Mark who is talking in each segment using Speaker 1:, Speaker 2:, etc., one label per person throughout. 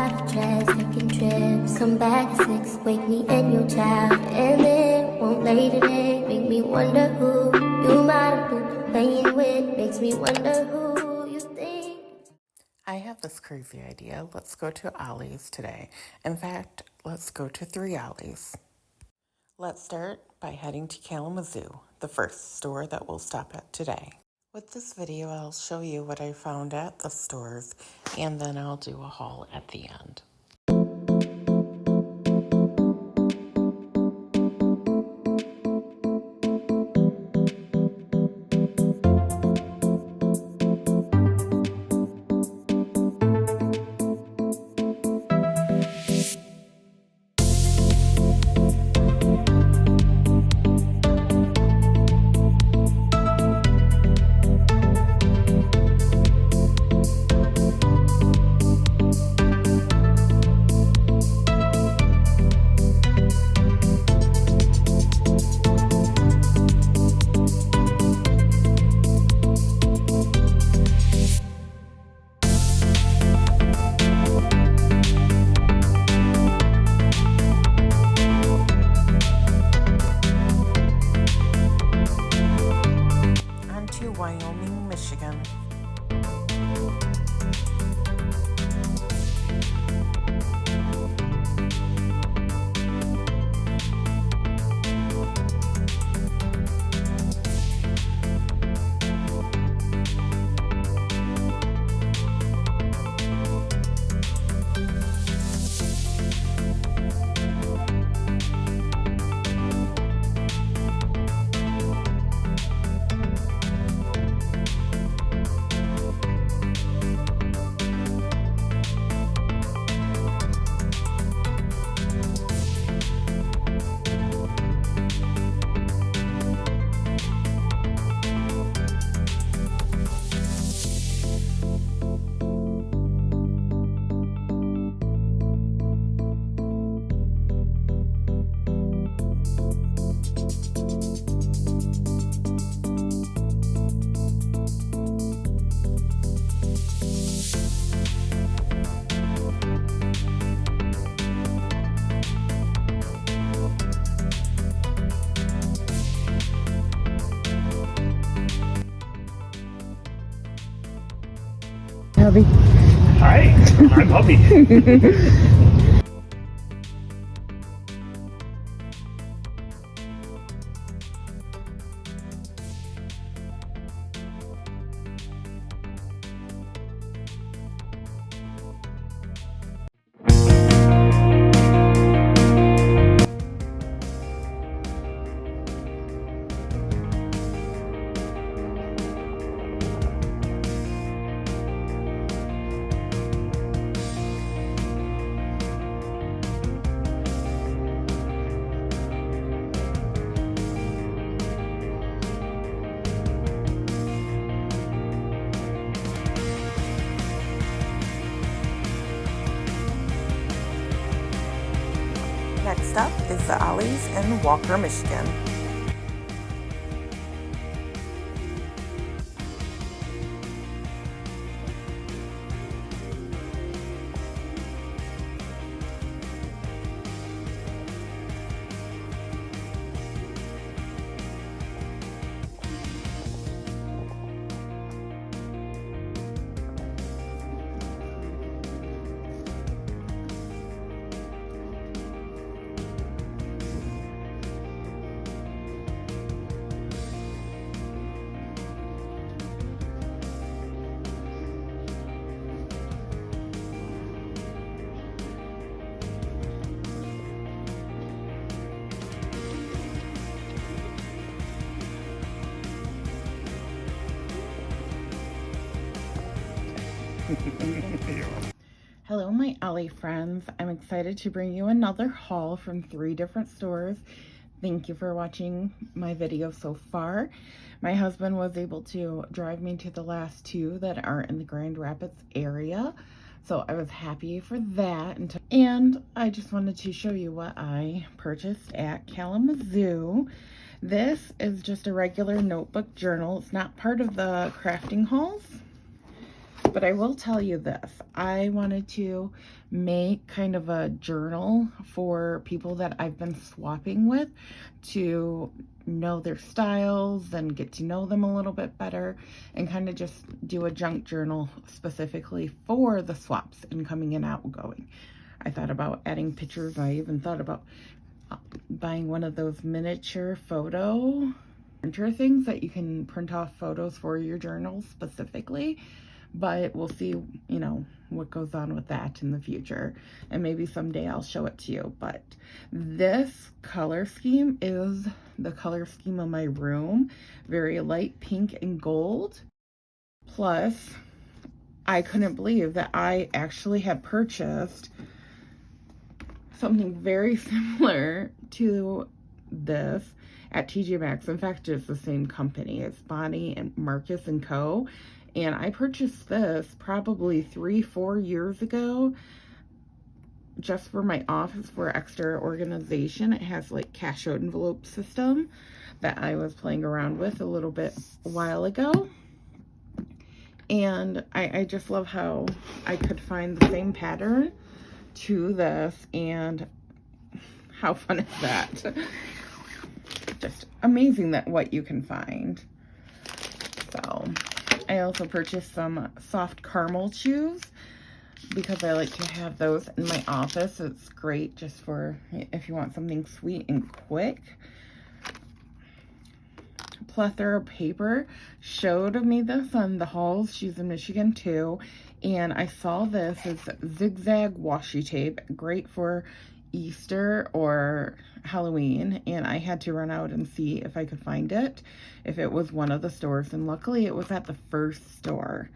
Speaker 1: bottle trash, taking trips. Come back at 6, wake me and your child. And then won't lay today, make me wonder who you might have been playing with. Makes me wonder who you think.
Speaker 2: I have this crazy idea. Let's go to Ollies today. In fact, let's go to 3 Ollies. Let's start by heading to Kalamazoo, the first store that we'll stop at today. With this video, I'll show you what I found at the stores, and then I'll do a haul at the end. Wyoming, Michigan.
Speaker 3: Hubby.
Speaker 4: Hi, I'm Hubby.
Speaker 2: Next up is the Ollies in Walker, Michigan. Hello my Ollie friends, I'm excited to bring you another haul from 3 different stores. Thank you for watching my video so far. My husband was able to drive me to the last 2 that are in the Grand Rapids area, so I was happy for that. And I just wanted to show you what I purchased at Kalamazoo. This is just a regular notebook journal. It's not part of the crafting hauls. But I will tell you this, I wanted to make kind of a journal for people that I've been swapping with to know their styles and get to know them a little bit better, and kind of just do a junk journal specifically for the swaps and coming and outgoing. I thought about adding pictures. I even thought about buying one of those miniature photo printer things that you can print off photos for your journals specifically. But we'll see, you know, what goes on with that in the future. And maybe someday I'll show it to you. But this color scheme is the color scheme of my room. Very light pink and gold. Plus, I couldn't believe that I actually had purchased something very similar to this at TJ Maxx. In fact, it's the same company. It's Bonnie and Marcus and Co. And I purchased this probably 3-4 years ago just for my office for extra organization. It has like cash out envelope system that I was playing around with a little bit a while ago. And I just love how I could find the same pattern to this, and how fun is that? Just amazing that what you can find. So I also purchased some soft caramel chews because I like to have those in my office. It's great just for if you want something sweet and quick. Plethora Paper showed me this on the hauls. She's in Michigan too. And I saw this as zigzag washi tape, great for Easter or Halloween, and I had to run out and see if I could find it, if it was one of the stores, and luckily it was at the first store.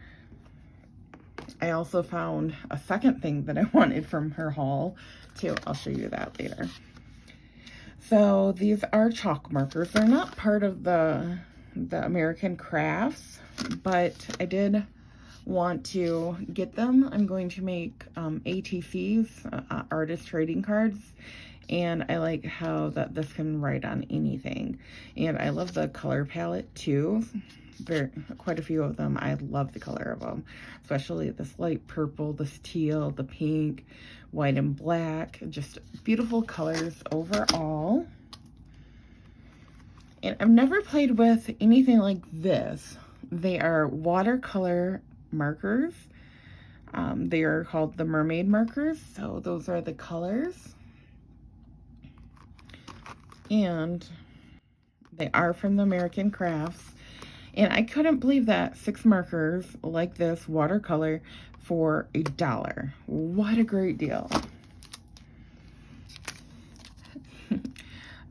Speaker 2: I also found a second thing that I wanted from her haul too. I'll show you that later. So these are chalk markers. They're not part of the American Crafts, but I did want to get them. I'm going to make ATCs, artist trading cards, and I like how that this can write on anything. And I love the color palette too. Quite a few of them. I love the color of them, especially this light purple, this teal, the pink, white and black. Just beautiful colors overall. And I've never played with anything like this. They are watercolor markers. They are called the mermaid markers. So those are the colors. And they are from the American Crafts. And I couldn't believe that 6 markers like this watercolor for $1. What a great deal.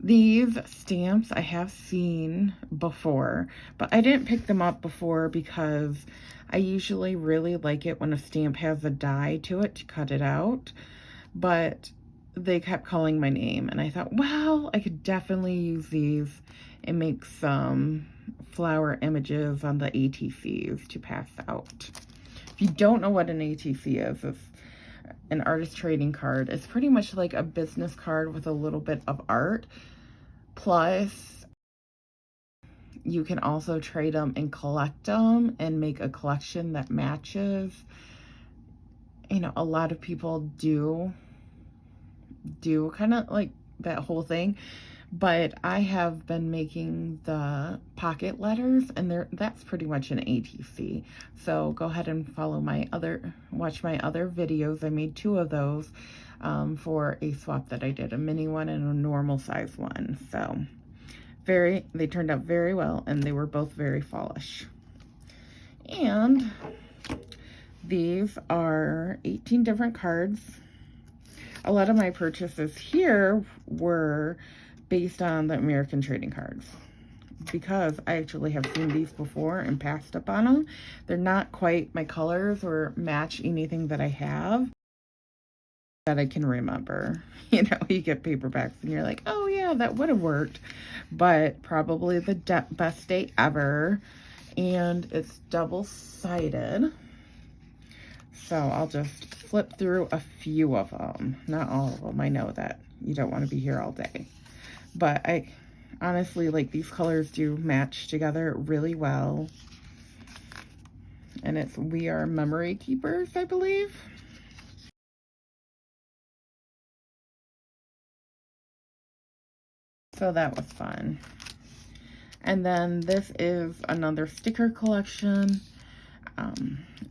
Speaker 2: These stamps I have seen before, but I didn't pick them up before because I usually really like it when a stamp has a die to it to cut it out. But they kept calling my name, and I thought, well, I could definitely use these and make some flower images on the ATCs to pass out. If you don't know what an ATC is, it's an artist trading card. It's pretty much like a business card with a little bit of art. Plus, you can also trade them and collect them and make a collection that matches. You know, a lot of people do kind of like that whole thing. But I have been making the pocket letters, and that's pretty much an ATC. So go ahead and watch my other videos. I made 2 of those for a swap that I did, a mini one and a normal size one. So they turned out very well, and they were both very fallish. And these are 18 different cards. A lot of my purchases here were based on the American trading cards because I actually have seen these before and passed up on them. They're not quite my colors or match anything that I have that I can remember. You know, you get paperbacks and you're like, oh yeah, that would have worked, but probably the best day ever. And it's double-sided. So I'll just flip through a few of them, not all of them. I know that you don't want to be here all day. But I honestly, like, these colors do match together really well. and it's We Are Memory Keepers, I believe. So that was fun. And then this is another sticker collection.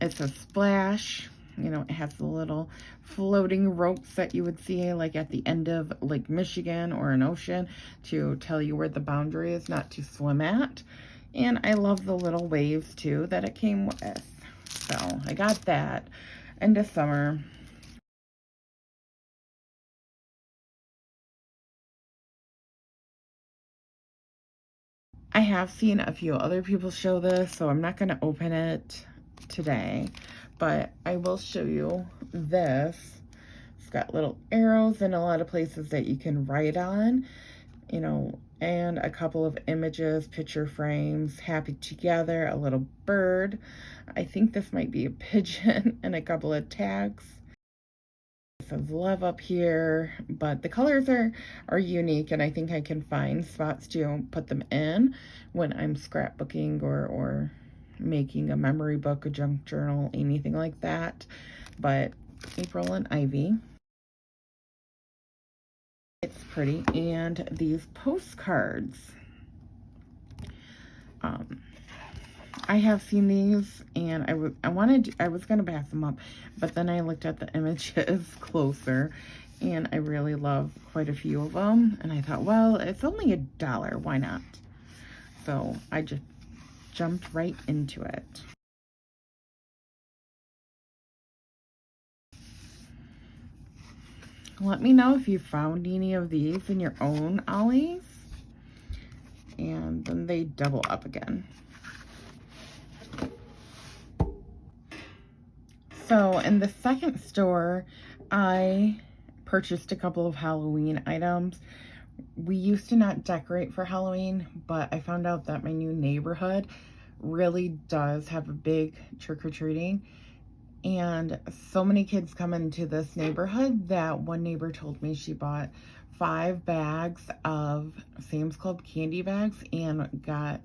Speaker 2: It's a splash. You know, it has the little floating ropes that you would see like at the end of Lake Michigan or an ocean to tell you where the boundary is not to swim at. And I love the little waves too that it came with. So I got that in the summer. I have seen a few other people show this, so I'm not going to open it today, but I will show you this. It's got little arrows in a lot of places that you can write on, you know, and a couple of images, picture frames, happy together, a little bird. I think this might be a pigeon, and a couple of tags. It says love up here, but the colors are unique, and I think I can find spots to put them in when I'm scrapbooking or making a memory book, a junk journal, anything like that. But April and Ivy. It's pretty. And these postcards. I have seen these, and I was gonna pass them up, but then I looked at the images closer, and I really love quite a few of them, and I thought, well, it's only $1, why not? So I just jumped right into it. Let me know if you found any of these in your own Ollies, and then they double up again. So in the second store, I purchased a couple of Halloween items. We used to not decorate for Halloween, but I found out that my new neighborhood really does have a big trick-or-treating. And so many kids come into this neighborhood that one neighbor told me she bought 5 bags of Sam's Club candy bags and got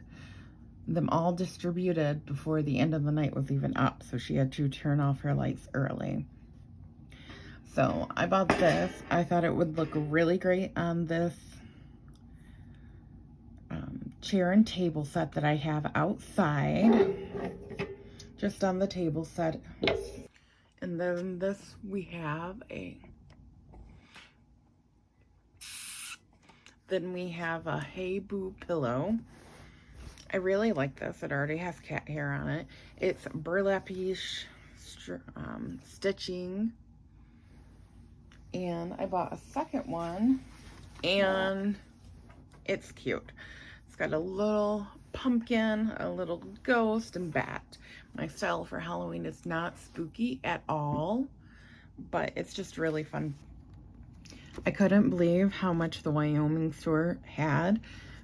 Speaker 2: them all distributed before the end of the night was even up, so she had to turn off her lights early. So I bought this. I thought it would look really great on this chair and table set that I have outside, just on the table set. And then this, we have a Hey Boo pillow. I really like this. It already has cat hair on it. It's burlap-ish stitching. And I bought a second one, and it's cute. It's got a little pumpkin, a little ghost, and bat. My style for Halloween is not spooky at all, but it's just really fun. I couldn't believe how much the Wyoming store had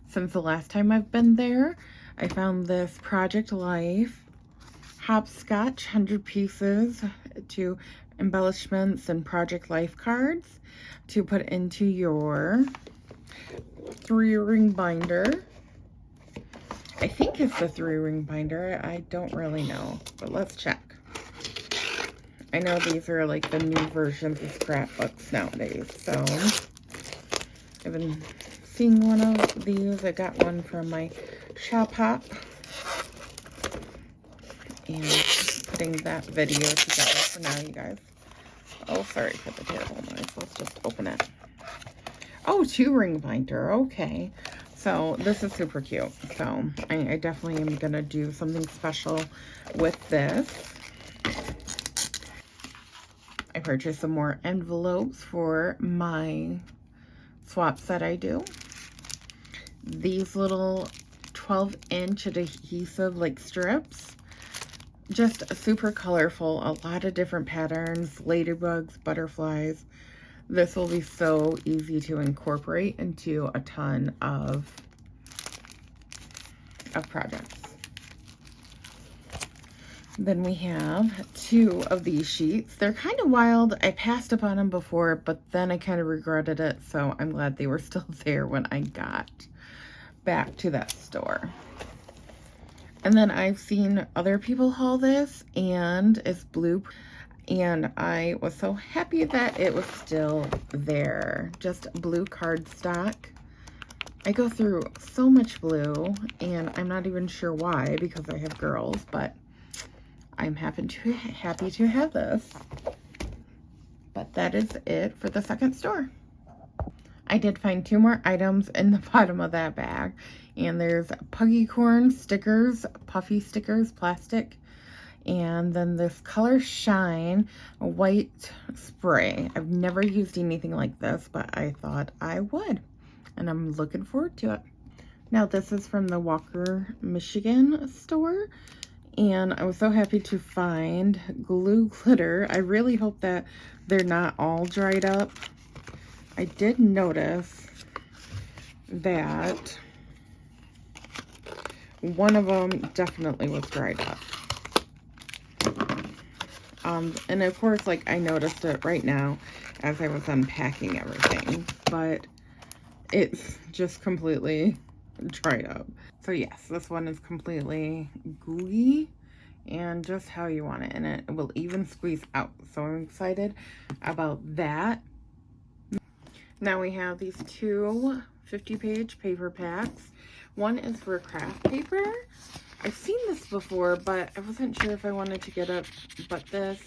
Speaker 2: since the last time I've been there. I found this Project Life hopscotch 100 pieces to embellishments and Project Life cards to put into your 3-ring binder. I think it's the 3-ring binder. I don't really know, but let's check. I know these are like the new versions of scrapbooks nowadays, so I've been seeing one of these. I got one from my shop hop, and putting that video together for now, you guys. Oh, sorry for the terrible noise. Let's just open it. Oh, 2-ring binder. Okay. So this is super cute. So I definitely am going to do something special with this. I purchased some more envelopes for my swaps that I do. These little 12-inch adhesive like strips. Just super colorful. A lot of different patterns. Ladybugs, butterflies. This will be so easy to incorporate into a ton of projects. Then we have 2 of these sheets. They're kind of wild. I passed up on them before, but then I kind of regretted it, so I'm glad they were still there when I got back to that store. And then I've seen other people haul this, and it's blue. And I was so happy that it was still there. Just blue cardstock. I go through so much blue, and I'm not even sure why because I have girls, but I'm happy to have this. But that is it for the second store. I did find 2 more items in the bottom of that bag. And there's Puggy Corn stickers, puffy stickers, plastic. And then this Color Shine white spray. I've never used anything like this, but I thought I would. And I'm looking forward to it. Now this is from the Walker, Michigan store. And I was so happy to find glue glitter. I really hope that they're not all dried up. I did notice that one of them definitely was dried up. And of course, like, I noticed it right now as I was unpacking everything, but it's just completely dried up. So yes, this one is completely gooey and just how you want it, and it will even squeeze out. So I'm excited about that. Now we have these 2 50-page paper packs. One is for craft paper. I've seen this before, but I wasn't sure if I wanted to get it. But this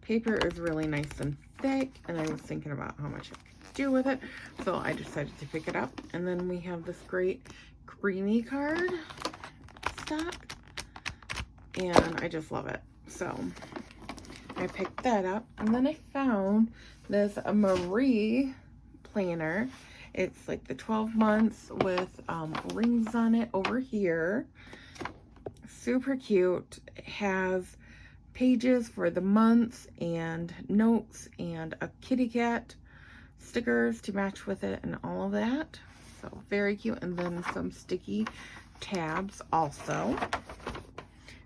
Speaker 2: paper is really nice and thick, and I was thinking about how much I could do with it. So I decided to pick it up. And then we have this great creamy card stock, and I just love it. So I picked that up, and then I found this Marie planner. It's like the 12 months with rings on it over here. Super cute. It has pages for the months and notes and a kitty cat stickers to match with it and all of that. So very cute. And then some sticky tabs also.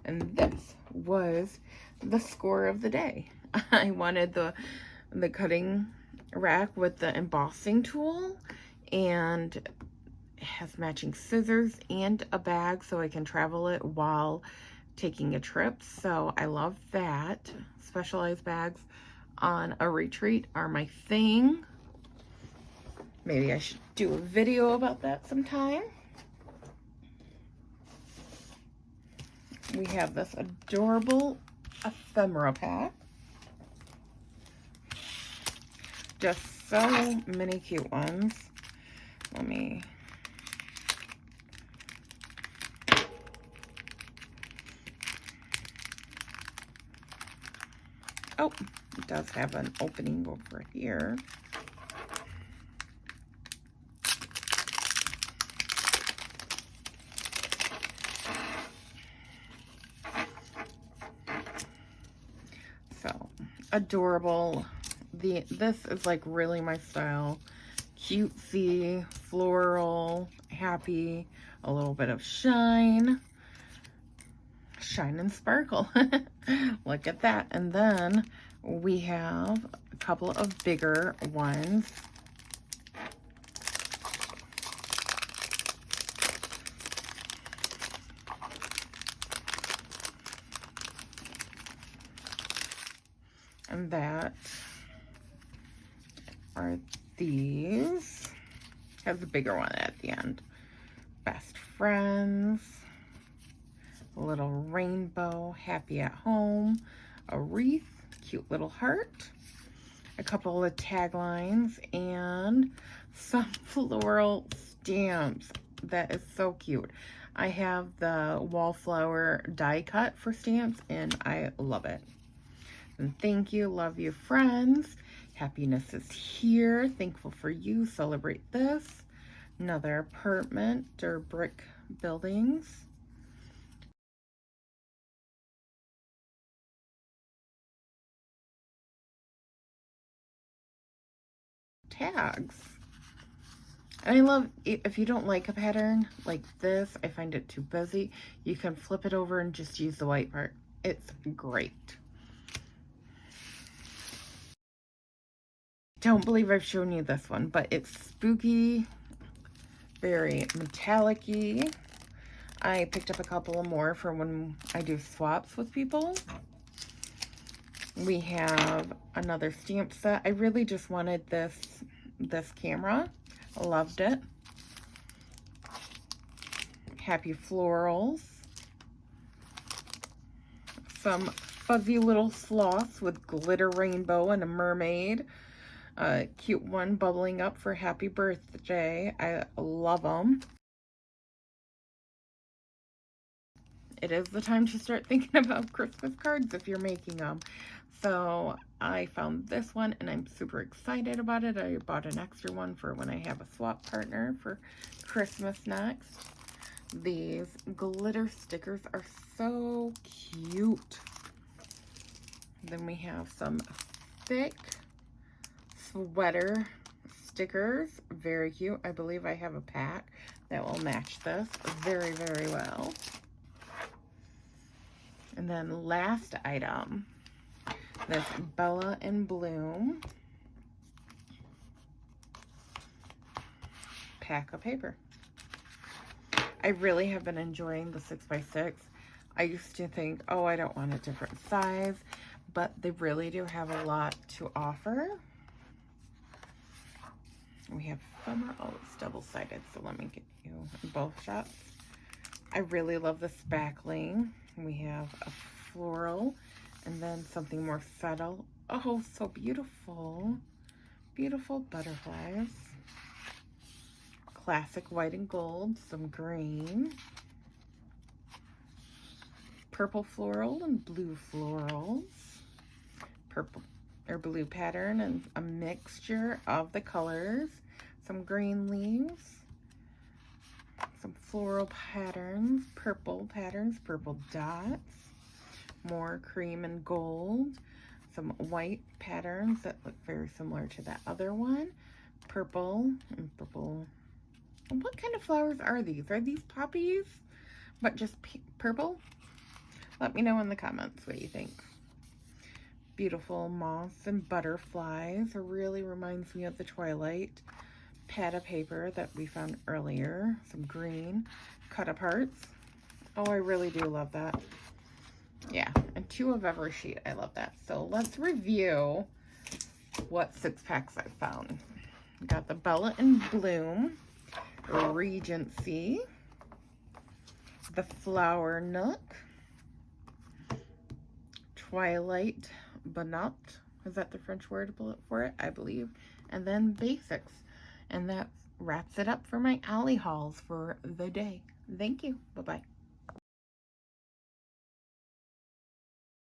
Speaker 2: And this was the score of the day. I wanted the cutting rack with the embossing tool, and it has matching scissors and a bag so I can travel it while taking a trip. So I love that. Specialized bags on a retreat are my thing. Maybe I should do a video about that sometime. We have this adorable ephemera pack. Just so many cute ones. Let me... Oh, it does have an opening over here. So, adorable. This is like really my style. Cutesy, floral, happy, a little bit of shine. Shine and sparkle. Look at that. And then we have a couple of bigger ones. And that are these. Has a bigger one at the end. Best friends. A little rainbow, happy at home, a wreath, cute little heart, a couple of taglines, and some floral stamps. That is so cute. I have the wallflower die cut for stamps, and I love it. And thank you, love you, friends. Happiness is here. Thankful for you. Celebrate this. Another apartment or brick buildings. Tags. And I love, if you don't like a pattern like this, I find it too busy, you can flip it over and just use the white part. It's great. Don't believe I've shown you this one, but it's spooky, very metallic-y. I picked up a couple more for when I do swaps with people. We have another stamp set. I really just wanted this camera. I loved it. Happy florals. Some fuzzy little sloths with glitter rainbow and a mermaid. A cute one bubbling up for happy birthday. I love them. It is the time to start thinking about Christmas cards if you're making them. So I found this one and I'm super excited about it. I bought an extra one for when I have a swap partner for Christmas next. These glitter stickers are so cute. Then we have some thick sweater stickers. Very cute. I believe I have a pack that will match this very, very well. And then last item, this Bella in Bloom pack of paper. I really have been enjoying the 6x6. I used to think, oh, I don't want a different size, but they really do have a lot to offer. We have some, oh, it's double-sided, so let me get you both shots. I really love the spackling. We have a floral and then something more subtle. Oh, so beautiful. Beautiful butterflies. Classic white and gold, some green. Purple floral and blue florals. Purple or blue pattern and a mixture of the colors. Some green leaves. Some floral patterns, purple dots, more cream and gold, some white patterns that look very similar to that other one, purple and purple. What kind of flowers are these? Are these poppies, but just purple? Let me know in the comments what you think. Beautiful moths and butterflies. It really reminds me of the Twilight pad of paper that we found earlier. Some green cut aparts. Oh, I really do love that. Yeah, and 2 of every sheet. I love that. So let's review what 6-packs I found. Got the Bella in Bloom, Regency, the Flower Nook, Twilight Bonnet. Is that the French word for it? I believe. And then Basics. And that wraps it up for my Ollie hauls for the day. Thank you. Bye-bye.